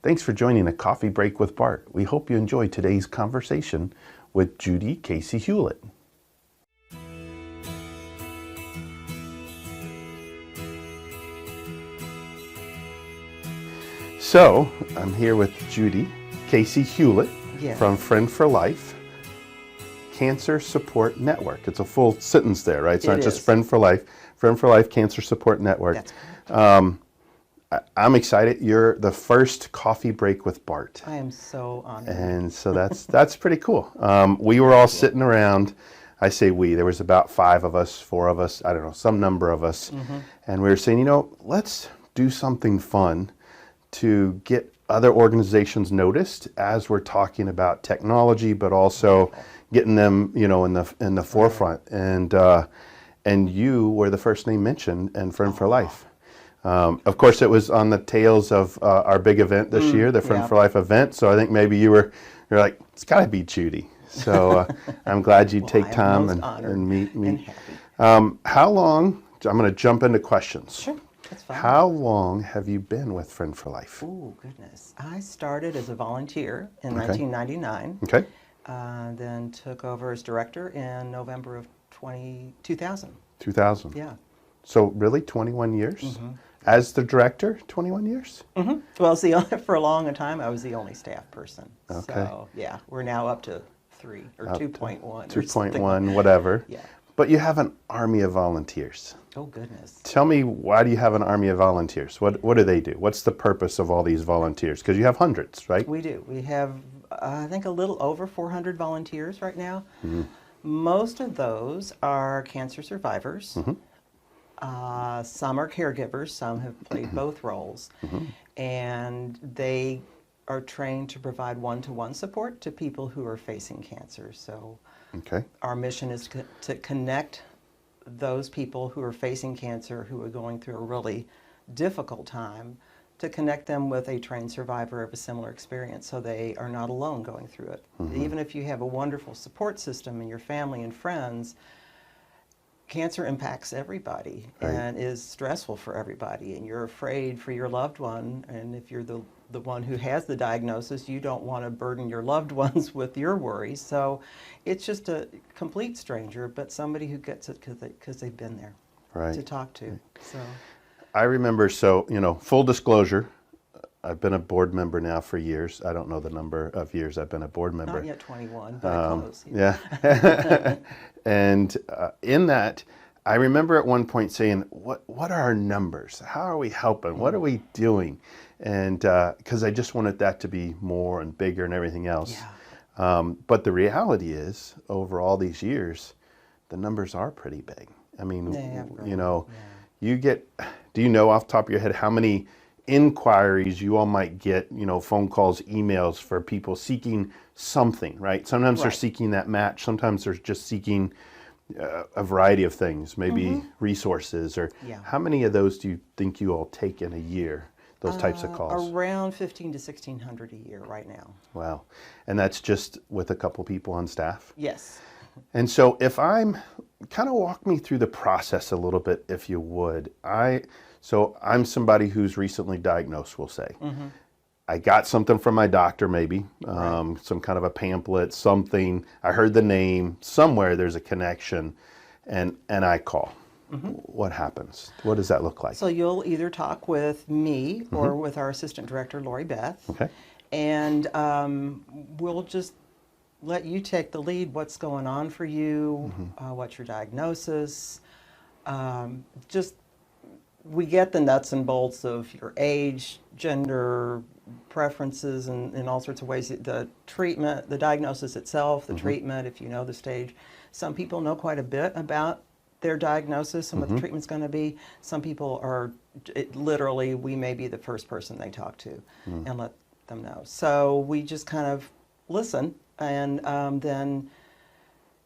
Thanks for joining a Coffee Break with Bart. We hope you enjoy today's conversation with Judy Kasey Houlette. So, I'm here with Judy Kasey Houlette from Friend for Life Cancer Support Network. It's a full sentence there, right? It's not just Friend for Life Cancer Support Network. That's correct. I'm excited. You're the first Coffee Break with Bart. I am so honored. And so that's pretty cool. We were all sitting around. I say we. There was about 5 of us, 4 of us, I don't know, some number of us. And we were saying, let's do something fun to get other organizations noticed as we're talking about technology, but also getting them, in the forefront. And you were the first name mentioned, and Friend for Life. Of course, it was on the tails of our big event this year, the Friend for Life event. So I think maybe you're like, it's got to be Judy. So I'm glad you'd take time and meet me. How long? I'm going to jump into questions. Sure, that's fine. How long have you been with Friend for Life? Oh, goodness. I started as a volunteer in 1999. Okay. Then took over as director in November of 2000. 2000. Yeah. So really 21 years? As the director, 21 years? Well, for a long time, I was the only staff person. Okay. So, yeah, we're now up to 3 or 2.1. 2.1, whatever. Yeah. But you have an army of volunteers. Oh, goodness. Tell me, why do you have an army of volunteers? What do they do? What's the purpose of all these volunteers? Because you have hundreds, right? We do. We have, I think, a little over 400 volunteers right now. Most of those are cancer survivors. Some are caregivers, some have played both roles, and they are trained to provide one-to-one support to people who are facing cancer. So our mission is to connect those people who are facing cancer, who are going through a really difficult time, to connect them with a trained survivor of a similar experience so they are not alone going through it. Even if you have a wonderful support system in your family and friends, cancer impacts everybody and is stressful for everybody, and you're afraid for your loved one, and if you're the one who has the diagnosis, you don't want to burden your loved ones with your worries. So it's just a complete stranger, but somebody who gets it because they've been there to talk to. So I remember, full disclosure, I've been a board member now for years. I don't know the number of years I've been a board member. Not yet 21, but close. Yeah. And in that, I remember at one point saying, what are our numbers? How are we helping? What are we doing? And because I just wanted that to be more and bigger and everything else. But the reality is, over all these years, the numbers are pretty big. I mean, do you know off the top of your head how many inquiries you all might get, phone calls, emails for people seeking something, right? Sometimes they're seeking that match. Sometimes they're just seeking a variety of things, maybe resources, or how many of those do you think you all take in a year, those types of calls? Around 1,500 to 1,600 a year right now. Wow. And that's just with a couple people on staff? Yes. And so if I'm, kind of walk me through the process a little bit, if you would. So I'm somebody who's recently diagnosed, we'll say. I got something from my doctor, maybe, some kind of a pamphlet, something. I heard the name, somewhere there's a connection, and I call. What happens? What does that look like? So you'll either talk with me or with our assistant director, Lori Beth. And we'll just let you take the lead. What's going on for you? What's your diagnosis? We get the nuts and bolts of your age, gender, preferences, and all sorts of ways. The treatment, the diagnosis itself, the treatment, if you know the stage. Some people know quite a bit about their diagnosis and what the treatment's going to be. Some people are, literally, we may be the first person they talk to and let them know. So we just kind of listen and then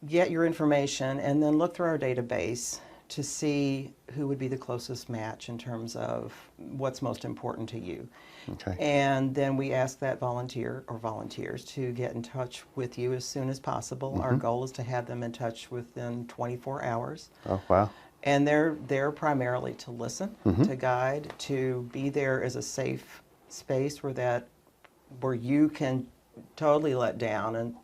get your information and then look through our database to see who would be the closest match in terms of what's most important to you. And then we ask that volunteer or volunteers to get in touch with you as soon as possible. Our goal is to have them in touch within 24 hours. Oh, wow. And they're primarily to listen, to guide, to be there as a safe space where that where you can totally let down and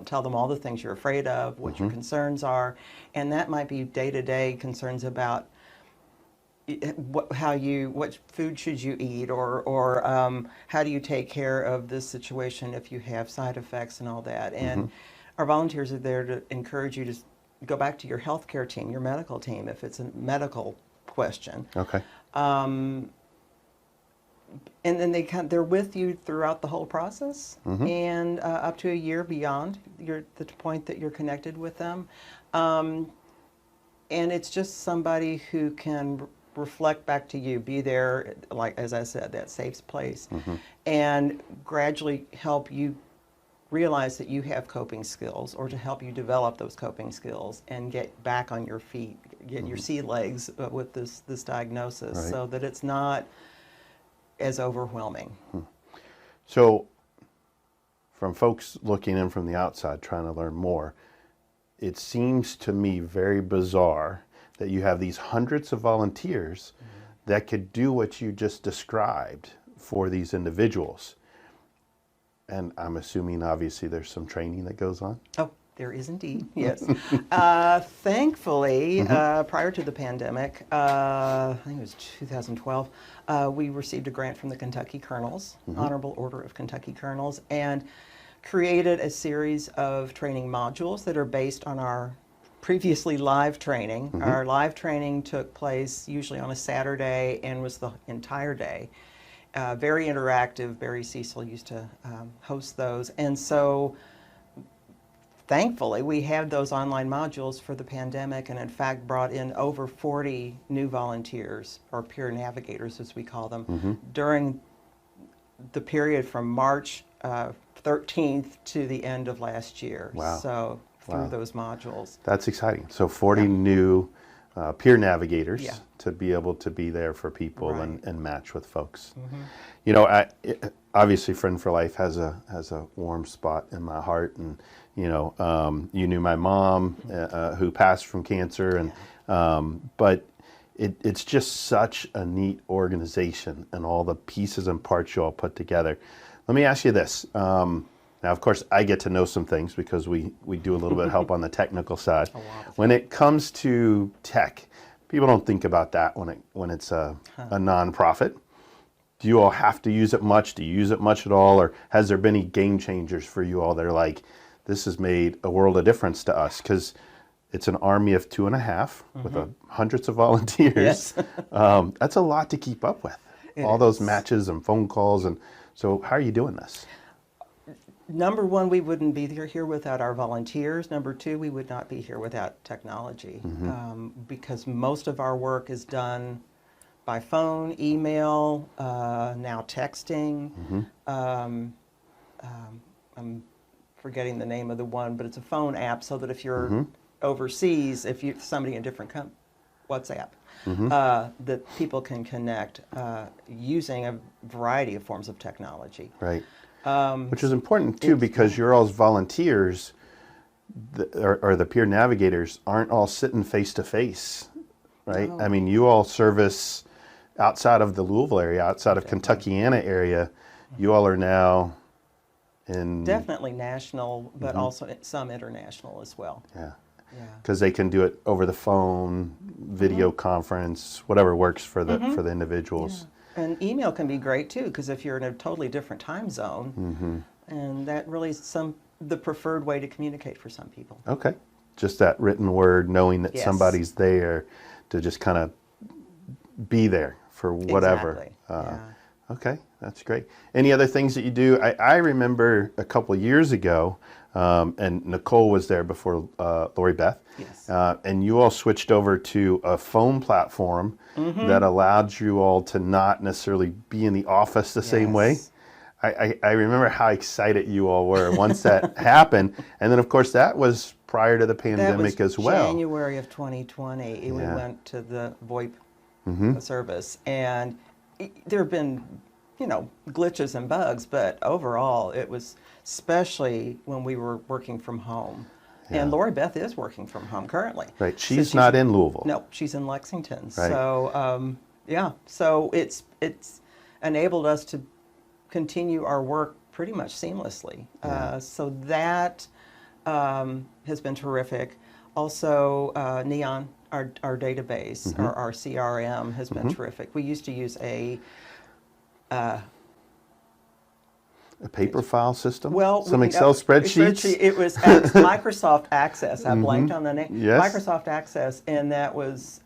tell them all the things you're afraid of, what your concerns are, and that might be day-to-day concerns about what food should you eat, or how do you take care of this situation if you have side effects and all that. And our volunteers are there to encourage you to go back to your healthcare team, your medical team, if it's a medical question. Okay. And then they're with you throughout the whole process, and up to a year beyond the point that you're connected with them. And it's just somebody who can reflect back to you, be there, like as I said, that safe place, and gradually help you realize that you have coping skills, or to help you develop those coping skills and get back on your feet, get your sea legs with this diagnosis, Right. so that it's not as overwhelming. So, from folks looking in from the outside trying to learn more, it seems to me very bizarre that you have these hundreds of volunteers that could do what you just described for these individuals. And I'm assuming, obviously, there's some training that goes on. Oh, there is indeed, yes. Thankfully, prior to the pandemic, I think it was 2012, we received a grant from the Kentucky Colonels, Honorable Order of Kentucky Colonels, and created a series of training modules that are based on our previously live training. Our live training took place usually on a Saturday and was the entire day. Very interactive. Barry Cecil used to host those. And so, thankfully, we had those online modules for the pandemic, and in fact brought in over 40 new volunteers, or peer navigators as we call them, during the period from March 13th to the end of last year. Wow. So through Wow. those modules. That's exciting. So 40 new peer navigators Yeah. to be able to be there for people Right. and match with folks. You know, obviously Friend for Life has a warm spot in my heart, and you know, you knew my mom who passed from cancer, and but it's just such a neat organization, and all the pieces and parts you all put together. Let me ask you this. Now, of course, I get to know some things because we do a little bit of help on the technical side. When it comes to tech, people don't think about that when it's a nonprofit. Do you all have to use it much? Do you use it much at all? Or has there been any game changers for you all that are like, this has made a world of difference to us? Because it's an army of 2.5 with hundreds of volunteers. Yes. That's a lot to keep up with. It all those is. matches and phone calls. And so how are you doing this? Number one, we wouldn't be here without our volunteers. Number two, we would not be here without technology, because most of our work is done by phone, email, now texting. I'm forgetting the name of the one, but it's a phone app, so that if you're overseas, if you somebody in a different WhatsApp, that people can connect using a variety of forms of technology. Right. Which is important too, because you're all volunteers, or the peer navigators aren't all sitting face to face, right? No. I mean, you all service outside of the Louisville area, outside of Kentuckiana area. You all are now in Definitely national, but also some international as well. Yeah, Yeah. because they can do it over the phone, video conference, whatever works for the individuals. And email can be great too, because if you're in a totally different time zone, and that really is the preferred way to communicate for some people. Okay, just that written word, knowing that Yes. somebody's there to just kind of be there for whatever. Exactly. Yeah. Okay, that's great. Any other things that you do? I remember a couple of years ago, and Nicole was there before Lori Beth. Yes. And you all switched over to a phone platform that allowed you all to not necessarily be in the office the same way. Yes. I remember how excited you all were once that happened. And then, of course, that was prior to the pandemic That was as well. January of 2020. We Yeah. went to the VoIP service, and there have been, glitches and bugs, but overall it was, especially when we were working from home. Yeah. And Lori Beth is working from home currently. Right, So she's not in Louisville. No, she's in Lexington. Right. So, so it's enabled us to continue our work pretty much seamlessly. So that has been terrific. Also, Neon, our database, our CRM has been terrific. We used to use a paper file system? Well, Some Excel spreadsheets? It was Microsoft Access. I blanked on the name. Yes. Microsoft Access, and that was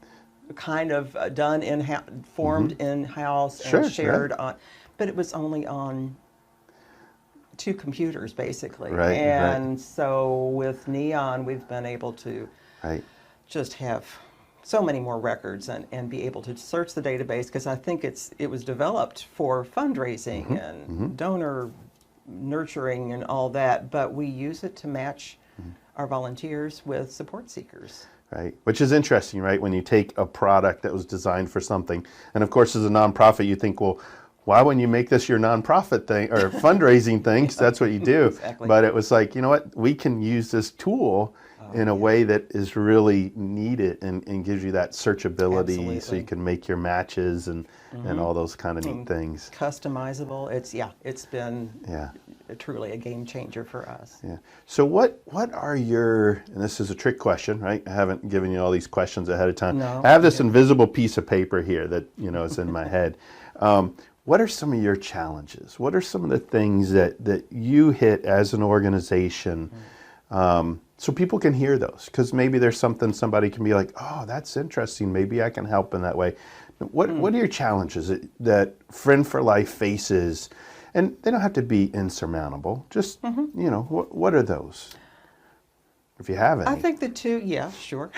kind of done formed in-house and shared on, but it was only on 2 computers basically. Right, and so with Neon, we've been able to just have so many more records and be able to search the database, because I think it was developed for fundraising and donor nurturing and all that, but we use it to match our volunteers with support seekers. Right, which is interesting, right? When you take a product that was designed for something, and of course as a nonprofit you think, well, why wouldn't you make this your nonprofit thing or fundraising thing? 'Cause that's what you do. Exactly. But it was like, you know what, we can use this tool in a way that is really needed and gives you that searchability. Absolutely. So you can make your matches and all those kind of neat things. Customizable. It's been truly a game changer for us. Yeah. So what are your, and this is a trick question, right? I haven't given you all these questions ahead of time. No. I have this invisible piece of paper here that, you know, is in my head. What are some of your challenges? What are some of the things that you hit as an organization? So people can hear those, because maybe there's something somebody can be like, oh, that's interesting. Maybe I can help in that way. What are your challenges that Friend for Life faces? And they don't have to be insurmountable. Just, you know, what are those? If you have any. I think the two, yeah, sure.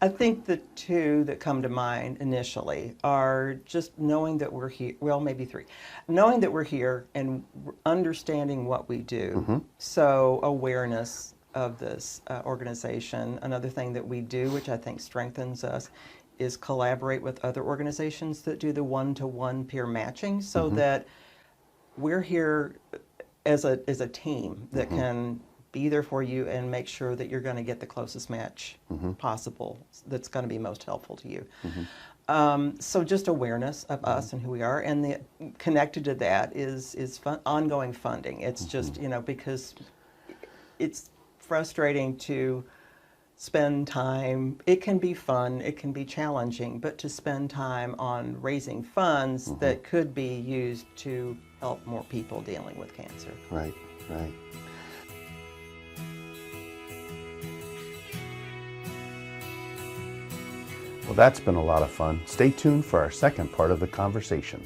I think the two that come to mind initially are just knowing that we're here, well, maybe 3. Knowing that we're here and understanding what we do. So awareness of this organization. Another thing that we do, which I think strengthens us, is collaborate with other organizations that do the one-to-one peer matching, so that we're here as a team that can be there for you and make sure that you're going to get the closest match possible that's going to be most helpful to you. So just awareness of us and who we are, and connected to that is ongoing funding. It's just, you know, because it's frustrating to spend time. It can be fun, it can be challenging, but to spend time on raising funds that could be used to help more people dealing with cancer. Right, right. Well, that's been a lot of fun. Stay tuned for our second part of the conversation.